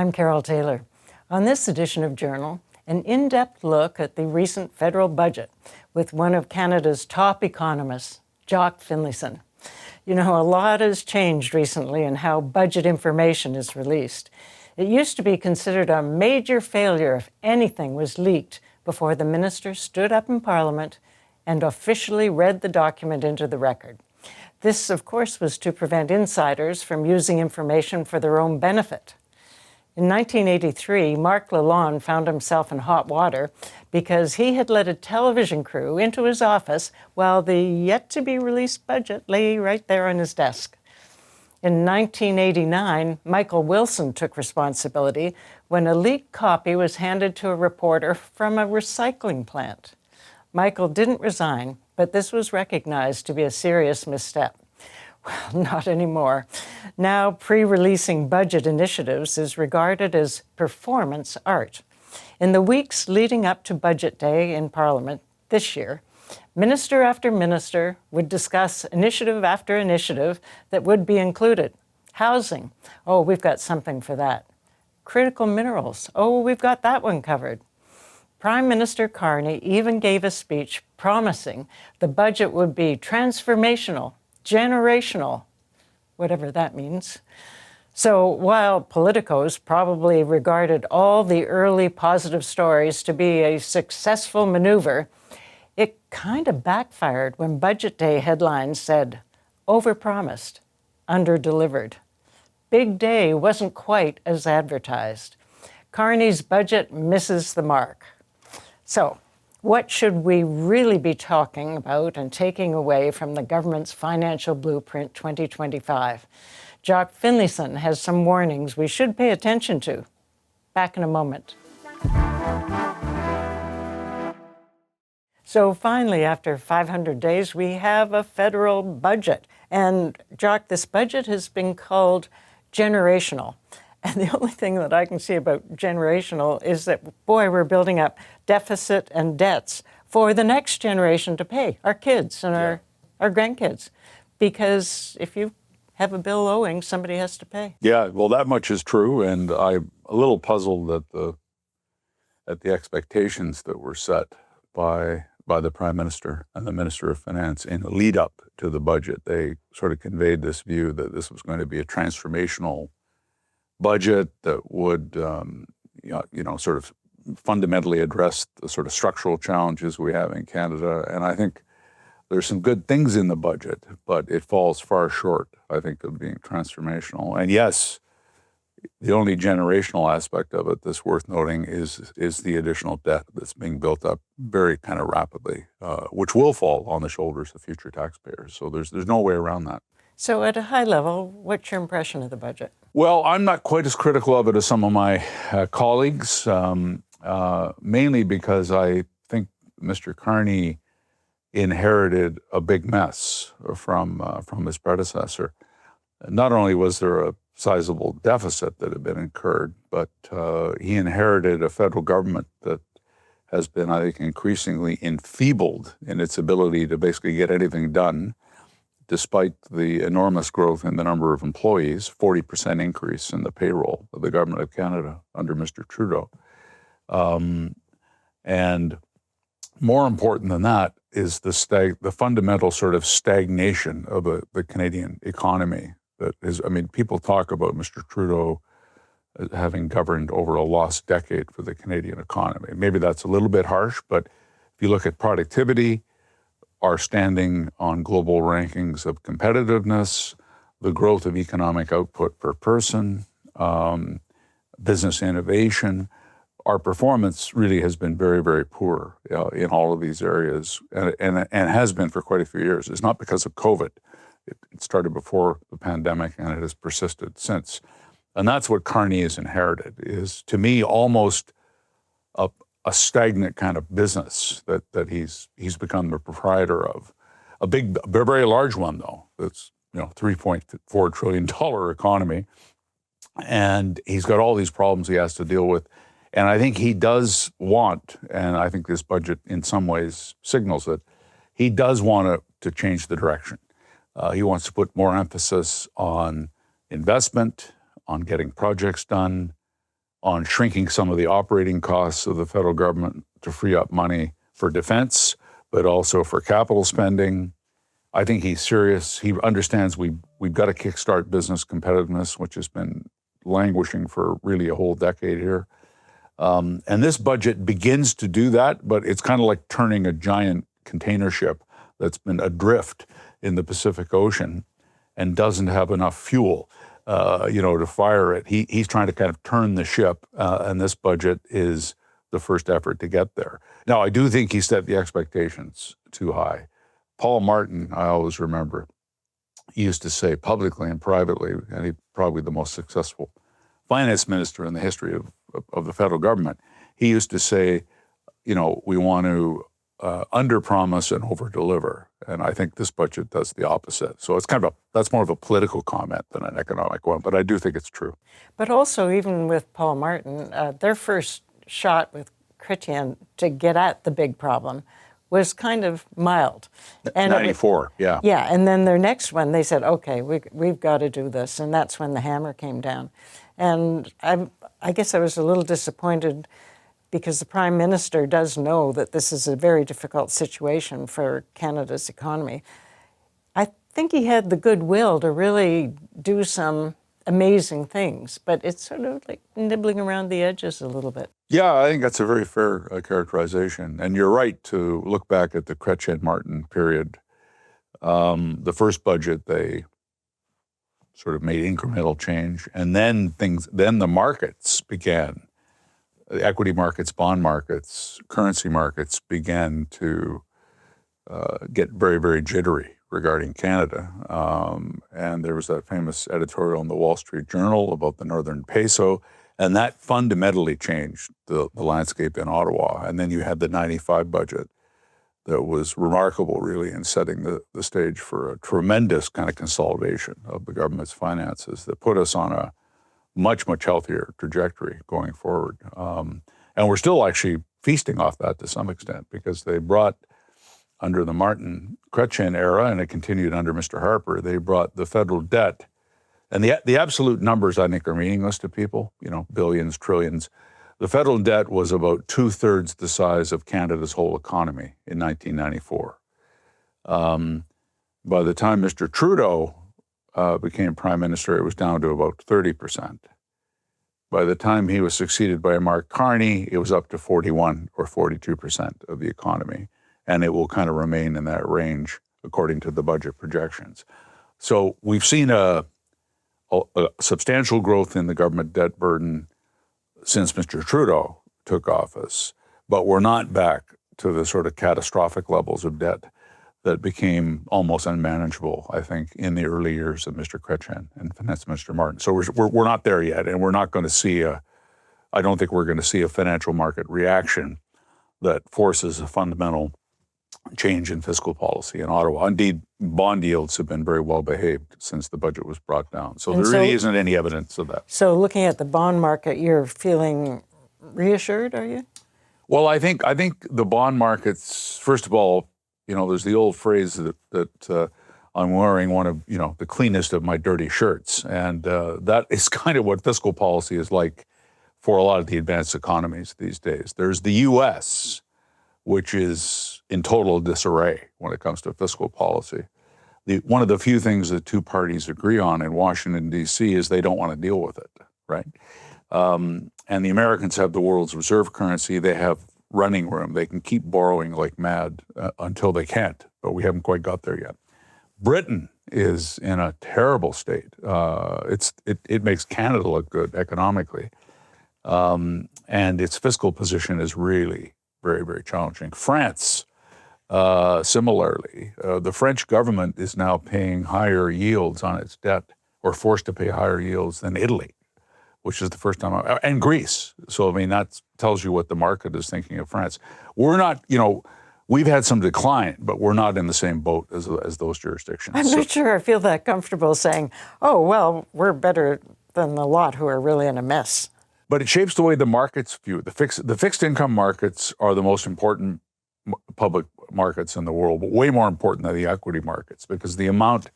I'm Carole Taylor. On this edition of Journal, an in-depth look at the recent federal budget with one of Canada's top economists, Jock Finlayson. You know, a lot has changed recently in how budget information is released. It used to be considered a major failure if anything was leaked before the minister stood up in Parliament and officially read the document into the record. This, of course, was to prevent insiders from using information for their own benefit. In 1983, Marc Lalonde found himself in hot water because he had let a television crew into his office while the yet-to-be-released budget lay right there on his desk. In 1989, Michael Wilson took responsibility when a leaked copy was handed to a reporter from a recycling plant. Michael didn't resign, but this was recognized to be a serious misstep. Well, not anymore. Now, pre-releasing budget initiatives is regarded as performance art. In the weeks leading up to Budget Day in Parliament this year, minister after minister would discuss initiative after initiative that would be included. Housing, oh, we've got something for that. Critical minerals, oh, we've got that one covered. Prime Minister Carney even gave a speech promising the budget would be transformational, generational, whatever that means. So while politicos probably regarded all the early positive stories to be a successful maneuver, it kind of backfired when Budget Day headlines said, overpromised, underdelivered. Big Day wasn't quite as advertised. Carney's budget misses the mark. So, what should we really be talking about and taking away from the government's Financial Blueprint 2025? Jock Finlayson has some warnings we should pay attention to. Back in a moment. So finally, after 500 days, we have a federal budget. And Jock, this budget has been called generational. And the only thing that I can see about generational is that, boy, we're building up deficit and debts for the next generation to pay, our kids and our grandkids. Because if you have a bill owing, somebody has to pay. Yeah, well, that much is true. And I'm a little puzzled at the expectations that were set by the Prime Minister and the Minister of Finance in the lead up to the budget. They sort of conveyed this view that this was going to be a transformational budget that would, sort of fundamentally address the sort of structural challenges we have in Canada. And I think there's some good things in the budget, but it falls far short, I think, of being transformational. And yes, the only generational aspect of it that's worth noting is the additional debt that's being built up very kind of rapidly, which will fall on the shoulders of future taxpayers. So there's no way around that. So at a high level, what's your impression of the budget? Well, I'm not quite as critical of it as some of my colleagues, mainly because I think Mr. Carney inherited a big mess from his predecessor. Not only was there a sizable deficit that had been incurred, but he inherited a federal government that has been, I think, increasingly enfeebled in its ability to basically get anything done, despite the enormous growth in the number of employees, 40% increase in the payroll of the Government of Canada under Mr. Trudeau. And more important than that is the fundamental sort of stagnation of the Canadian economy. That is, I mean, people talk about Mr. Trudeau as having governed over a lost decade for the Canadian economy. Maybe that's a little bit harsh, but if you look at productivity, our standing on global rankings of competitiveness, the growth of economic output per person, business innovation, our performance really has been very, very poor in all of these areas and has been for quite a few years. It's not because of COVID. It started before the pandemic and it has persisted since. And that's what Carney has inherited, is to me almost a stagnant kind of business that he's become the proprietor of. A very large one though. That's $3.4 trillion economy, and he's got all these problems he has to deal with. And I think he does want, and I think this budget in some ways signals it, he does want to change the direction. He wants to put more emphasis on investment, on getting projects done, on shrinking some of the operating costs of the federal government to free up money for defense, but also for capital spending. I think he's serious. He understands we've got to kickstart business competitiveness, which has been languishing for really a whole decade here. And this budget begins to do that, but it's kind of like turning a giant container ship that's been adrift in the Pacific Ocean and doesn't have enough fuel, to fire it. He's trying to kind of turn the ship, and this budget is the first effort to get there. Now, I do think he set the expectations too high. Paul Martin, I always remember, he used to say publicly and privately, and he's probably the most successful finance minister in the history of the federal government. He used to say, we want to under-promise and over-deliver. And I think this budget does the opposite. So it's that's more of a political comment than an economic one, but I do think it's true. But also, even with Paul Martin, their first shot with Chrétien to get at the big problem was kind of mild. And 94, yeah. Yeah, and then their next one, they said, okay, we've got to do this. And that's when the hammer came down. And I guess I was a little disappointed because the Prime Minister does know that this is a very difficult situation for Canada's economy. I think he had the goodwill to really do some amazing things, but it's sort of like nibbling around the edges a little bit. Yeah, I think that's a very fair characterization. And you're right to look back at the Chrétien-Martin period. The first budget, they sort of made incremental change, and then the markets began. The equity markets, bond markets, currency markets began to get very, very jittery regarding Canada. And there was that famous editorial in the Wall Street Journal about the Northern Peso, and that fundamentally changed the landscape in Ottawa. And then you had the 95 budget that was remarkable, really, in setting the stage for a tremendous kind of consolidation of the government's finances that put us on a much, much healthier trajectory going forward. And we're still actually feasting off that to some extent because they brought, under the Martin-Chrétien era, and it continued under Mr. Harper, they brought the federal debt, and the absolute numbers, I think, are meaningless to people, billions, trillions. The federal debt was about 2/3 the size of Canada's whole economy in 1994. By the time Mr. Trudeau became Prime Minister, it was down to about 30%. By the time he was succeeded by Mark Carney, it was up to 41 or 42% of the economy, and it will kind of remain in that range according to the budget projections. So we've seen a substantial growth in the government debt burden since Mr. Trudeau took office, but we're not back to the sort of catastrophic levels of debt that became almost unmanageable, I think, in the early years of Mr. Chrétien and Finance Minister Martin. So we're not there yet, and we're not going to see I don't think we're going to see a financial market reaction that forces a fundamental change in fiscal policy in Ottawa. Indeed, bond yields have been very well behaved since the budget was brought down. So there really isn't any evidence of that. So looking at the bond market, you're feeling reassured, are you? Well, I think the bond markets, first of all, there's the old phrase that I'm wearing one of, the cleanest of my dirty shirts. And that is kind of what fiscal policy is like for a lot of the advanced economies these days. There's the U.S., which is in total disarray when it comes to fiscal policy. One of the few things that two parties agree on in Washington, D.C. is they don't want to deal with it, right? And the Americans have the world's reserve currency. They have running room. They can keep borrowing like mad until they can't, but we haven't quite got there yet. Britain is in a terrible state. It makes Canada look good economically. And its fiscal position is really very, very challenging. France, similarly, the French government is now paying higher yields on its debt, or forced to pay higher yields than Italy, which is the first time, and Greece. So, that tells you what the market is thinking of France. We're not, we've had some decline, but we're not in the same boat as those jurisdictions. I'm not sure I feel that comfortable saying, oh, well, we're better than the lot who are really in a mess. But it shapes the way the markets view it. The fixed income markets are the most important public markets in the world, but way more important than the equity markets because the amount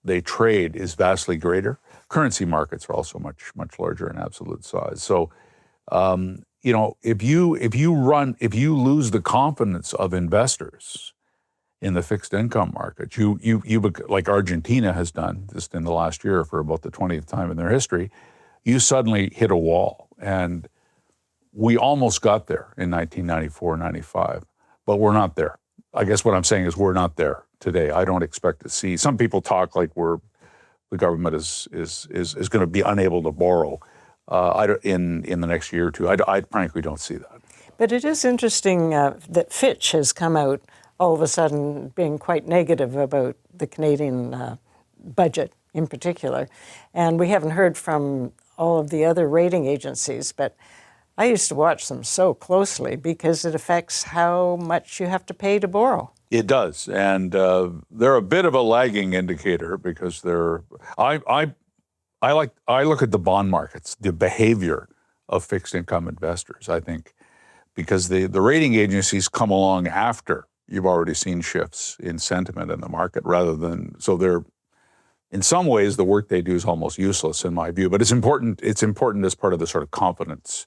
they trade is vastly greater. Currency markets are also much, much larger in absolute size. So If you lose the confidence of investors in the fixed income market, you like Argentina has done just in the last year for about the 20th time in their history, you suddenly hit a wall. And we almost got there in 1994, 95, but we're not there. I guess what I'm saying is we're not there today. I don't expect to see. Some people talk like the government is going to be unable to borrow in the next year or two. I frankly don't see that. But it is interesting that Fitch has come out all of a sudden being quite negative about the Canadian budget in particular. And we haven't heard from all of the other rating agencies, but I used to watch them so closely because it affects how much you have to pay to borrow. It does, and they're a bit of a lagging indicator because I look at the bond markets, the behavior of fixed income investors, I think, because the rating agencies come along after you've already seen shifts in sentiment in the market so they're, in some ways, the work they do is almost useless in my view, but it's important as part of the sort of confidence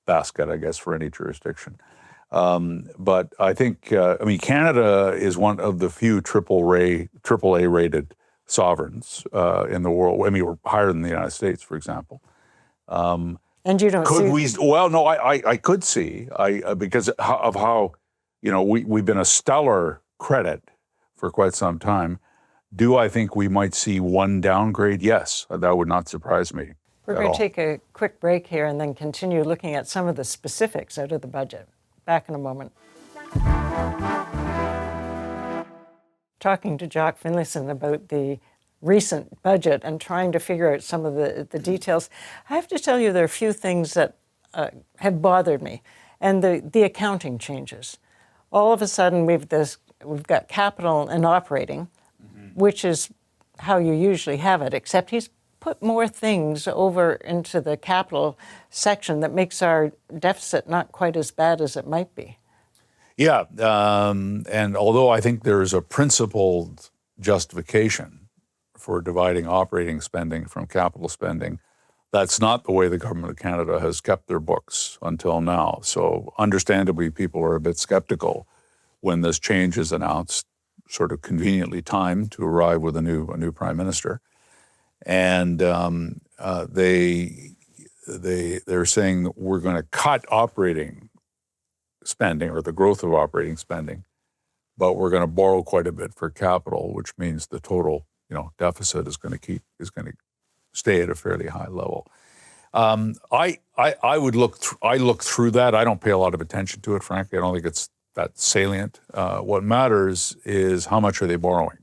basket, I guess, for any jurisdiction. But I think, Canada is one of the few AAA rated sovereigns in the world. I mean, we're higher than the United States, for example. And you don't could see... we? Well, no, I could see, because of how, we've been a stellar credit for quite some time. Do I think we might see one downgrade? Yes, that would not surprise me. We're going to take a quick break here and then continue looking at some of the specifics out of the budget. Back in a moment. Talking to Jock Finlayson about the recent budget and trying to figure out some of the details. I have to tell you there are a few things that have bothered me, and the accounting changes. All of a sudden we've got capital and operating, which is how you usually have it, except he's put more things over into the capital section that makes our deficit not quite as bad as it might be. Yeah, and although I think there is a principled justification for dividing operating spending from capital spending, that's not the way the government of Canada has kept their books until now. So understandably, people are a bit skeptical when this change is announced, sort of conveniently timed to arrive with a new prime minister. And they're saying we're going to cut operating spending or the growth of operating spending, but we're going to borrow quite a bit for capital, which means the total deficit is going to stay at a fairly high level. I look through that. I don't pay a lot of attention to it, frankly. I don't think it's that salient. What matters is how much are they borrowing?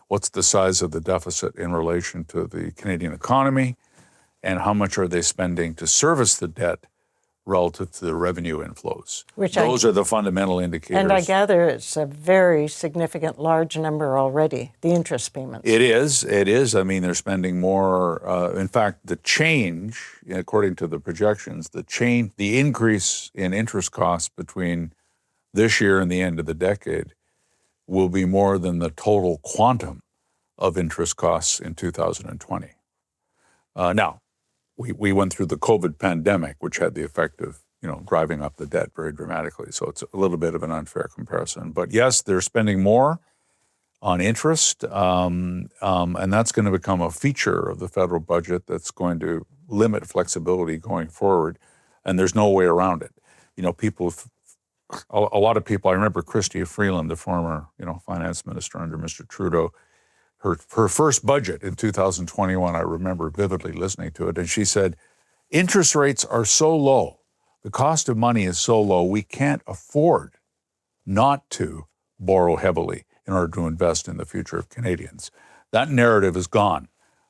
What's the size of the deficit in relation to the Canadian economy, and how much are they spending to service the debt relative to the revenue inflows? Those are the fundamental indicators. And I gather it's a very significant, large number already, the interest payments. It is. I mean, they're spending more. In fact, the change, according to the projections, the increase in interest costs between this year and the end of the decade will be more than the total quantum of interest costs in 2020. Now, we went through the COVID pandemic, which had the effect of driving up the debt very dramatically. So it's a little bit of an unfair comparison. But yes, they're spending more on interest, and that's going to become a feature of the federal budget that's going to limit flexibility going forward. And there's no way around it. A lot of people, I remember Chrystia Freeland, the former, finance minister under Mr. Trudeau, her first budget in 2021, I remember vividly listening to it, and she said, interest rates are so low, the cost of money is so low, we can't afford not to borrow heavily in order to invest in the future of Canadians. That narrative is gone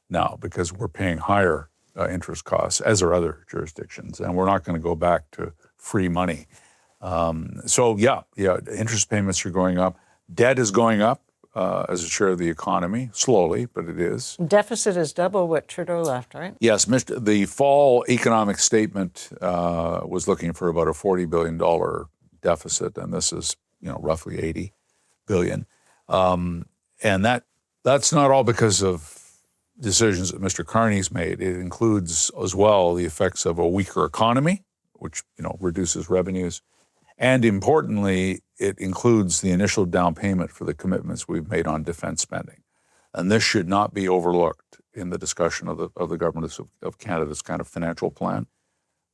now because we're paying higher interest costs, as are other jurisdictions, and we're not going to go back to free money. Interest payments are going up. Debt is going up as a share of the economy, slowly, but it is. Deficit is double what Trudeau left, right? Yes, the fall economic statement was looking for about a $40 billion deficit, and this is, roughly $80 billion. And that's not all because of decisions that Mr. Carney's made. It includes as well the effects of a weaker economy, which reduces revenues, and importantly, it includes the initial down payment for the commitments we've made on defense spending. And this should not be overlooked in the discussion of the government of Canada's kind of financial plan.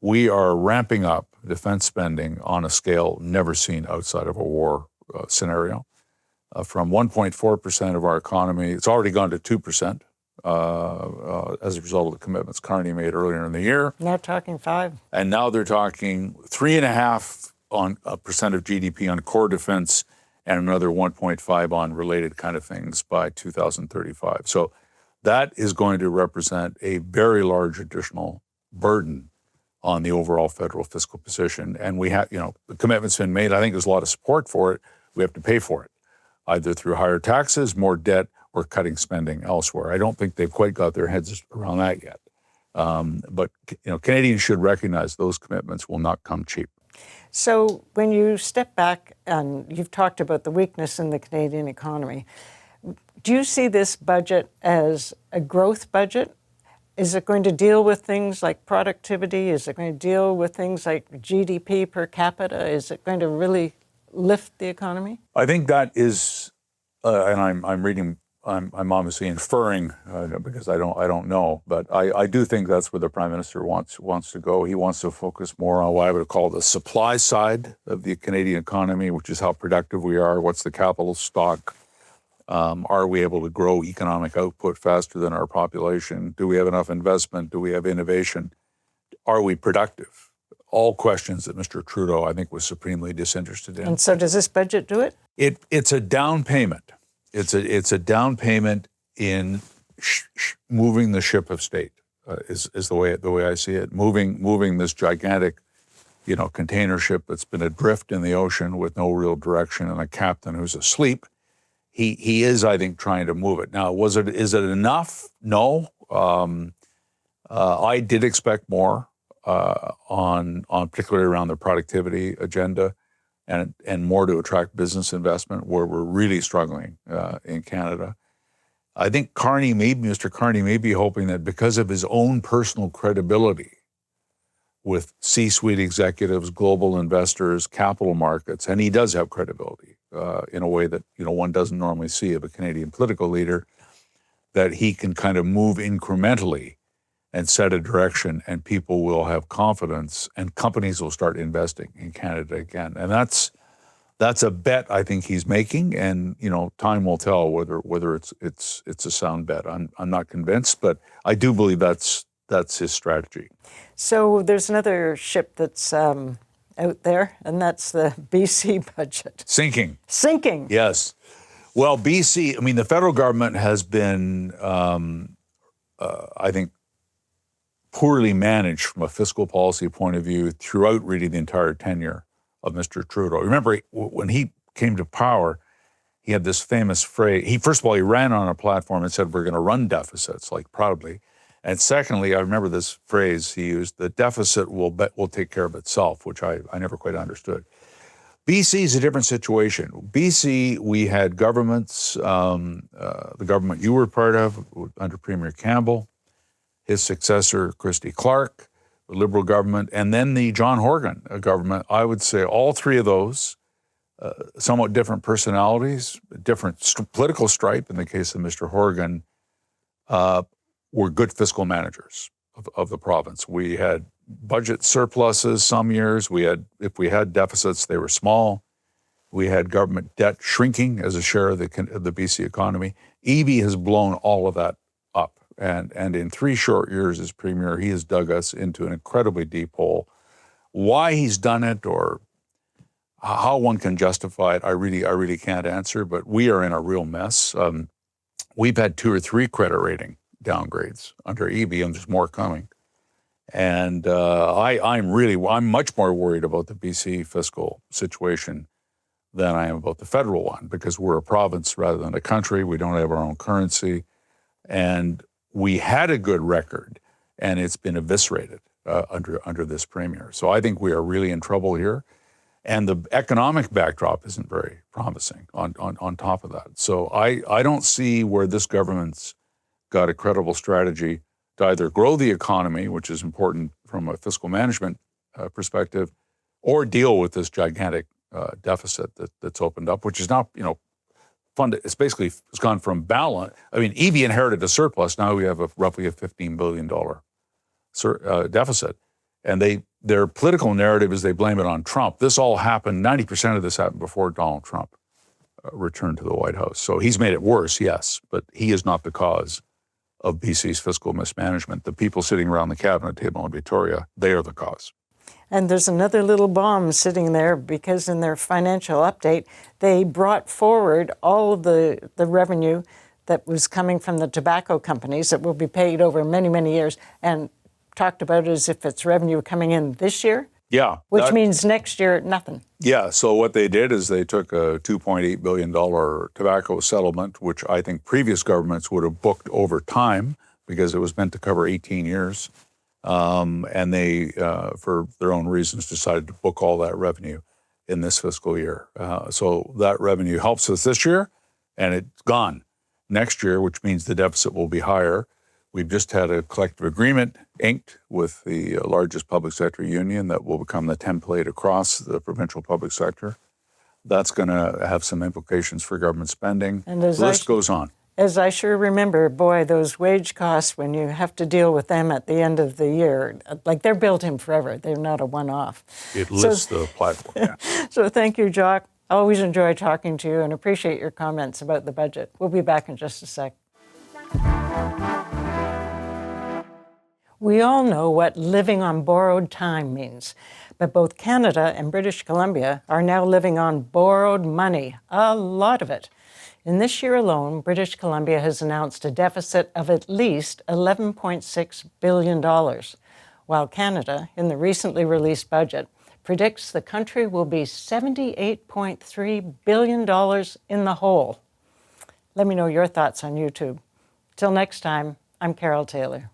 We are ramping up defense spending on a scale never seen outside of a war scenario. From 1.4% of our economy, it's already gone to 2% as a result of the commitments Carney made earlier in the year. Now talking 5. And now they're talking 3.5% of GDP on core defense and another 1.5 on related kind of things by 2035. So that is going to represent a very large additional burden on the overall federal fiscal position. And we have, the commitment's been made. I think there's a lot of support for it. We have to pay for it, either through higher taxes, more debt, or cutting spending elsewhere. I don't think they've quite got their heads around that yet. But Canadians should recognize those commitments will not come cheap. So when you step back and you've talked about the weakness in the Canadian economy, do you see this budget as a growth budget? Is it going to deal with things like productivity? Is it going to deal with things like GDP per capita? Is it going to really lift the economy? I think that is, and I'm obviously inferring because I don't know, but I do think that's where the Prime Minister wants to go. He wants to focus more on what I would call the supply side of the Canadian economy, which is how productive we are. What's the capital stock? Are we able to grow economic output faster than our population? Do we have enough investment? Do we have innovation? Are we productive? All questions that Mr. Trudeau, I think, was supremely disinterested in. And so does this budget do it? It's a down payment. It's a down payment in moving the ship of state, is the way I see it. Moving this gigantic, container ship that's been adrift in the ocean with no real direction and a captain who's asleep. He is, I think, trying to move it. Now, is it enough? No. I did expect more on particularly around the productivity agenda. And more to attract business investment, where we're really struggling in Canada. I think Mr. Carney may be hoping that because of his own personal credibility with C-suite executives, global investors, capital markets, and he does have credibility in a way that one doesn't normally see of a Canadian political leader, that he can kind of move incrementally and set a direction, and people will have confidence, and companies will start investing in Canada again. And that's a bet I think he's making, and time will tell whether it's a sound bet. I'm not convinced, but I do believe that's his strategy. So there's another ship that's out there, and that's the BC budget. Sinking. Yes. Well, BC. The federal government has been, I think, poorly managed from a fiscal policy point of view throughout really the entire tenure of Mr. Trudeau. Remember, when he came to power, he had this famous phrase. He ran on a platform and said, we're going to run deficits, like proudly. And secondly, I remember this phrase he used, the deficit will take care of itself, which I never quite understood. BC is a different situation. BC, we had governments, the government you were part of under Premier Campbell, his successor, Christy Clark, the Liberal government, and then the John Horgan government. I would say all three of those, somewhat different personalities, different political stripe in the case of Mr. Horgan, were good fiscal managers of the province. We had budget surpluses some years. If we had deficits, they were small. We had government debt shrinking as a share of the BC economy. Eby has blown all of that up. And in 3 short years as premier, he has dug us into an incredibly deep hole. Why he's done it or how one can justify it, I really can't answer, but we are in a real mess. We've had 2 or 3 credit rating downgrades under Eby, and there's more coming. And I'm much more worried about the BC fiscal situation than I am about the federal one, because we're a province rather than a country. We don't have our own currency. And we had a good record, and it's been eviscerated under this premier. So I think we are really in trouble here. And the economic backdrop isn't very promising on top of that. So I don't see where this government's got a credible strategy to either grow the economy, which is important from a fiscal management perspective, or deal with this gigantic deficit that's opened up, which is now, it's basically, it's gone from balance. I mean, EV inherited a surplus. Now we have roughly a $15 billion deficit. And their political narrative is they blame it on Trump. This all happened, 90% of this happened before Donald Trump returned to the White House. So he's made it worse, yes, but he is not the cause of BC's fiscal mismanagement. The people sitting around the cabinet table in Victoria, they are the cause. And there's another little bomb sitting there because in their financial update, they brought forward all of the revenue that was coming from the tobacco companies that will be paid over many, many years and talked about it as if it's revenue coming in this year. Yeah. Which means next year, nothing. Yeah. So what they did is they took a $2.8 billion tobacco settlement, which I think previous governments would have booked over time because it was meant to cover 18 years. And they, for their own reasons, decided to book all that revenue in this fiscal year. So that revenue helps us this year, and it's gone next year, which means the deficit will be higher. We've just had a collective agreement inked with the largest public sector union that will become the template across the provincial public sector. That's going to have some implications for government spending. And the list goes on. As I sure remember, boy, those wage costs, when you have to deal with them at the end of the year, like they're built in forever. They're not a one-off. It lifts the platform. Yeah. So thank you, Jock. Always enjoy talking to you and appreciate your comments about the budget. We'll be back in just a sec. We all know what living on borrowed time means, but both Canada and British Columbia are now living on borrowed money, a lot of it. In this year alone, British Columbia has announced a deficit of at least $11.6 billion, while Canada, in the recently released budget, predicts the country will be $78.3 billion in the hole. Let me know your thoughts on YouTube. Till next time, I'm Carole Taylor.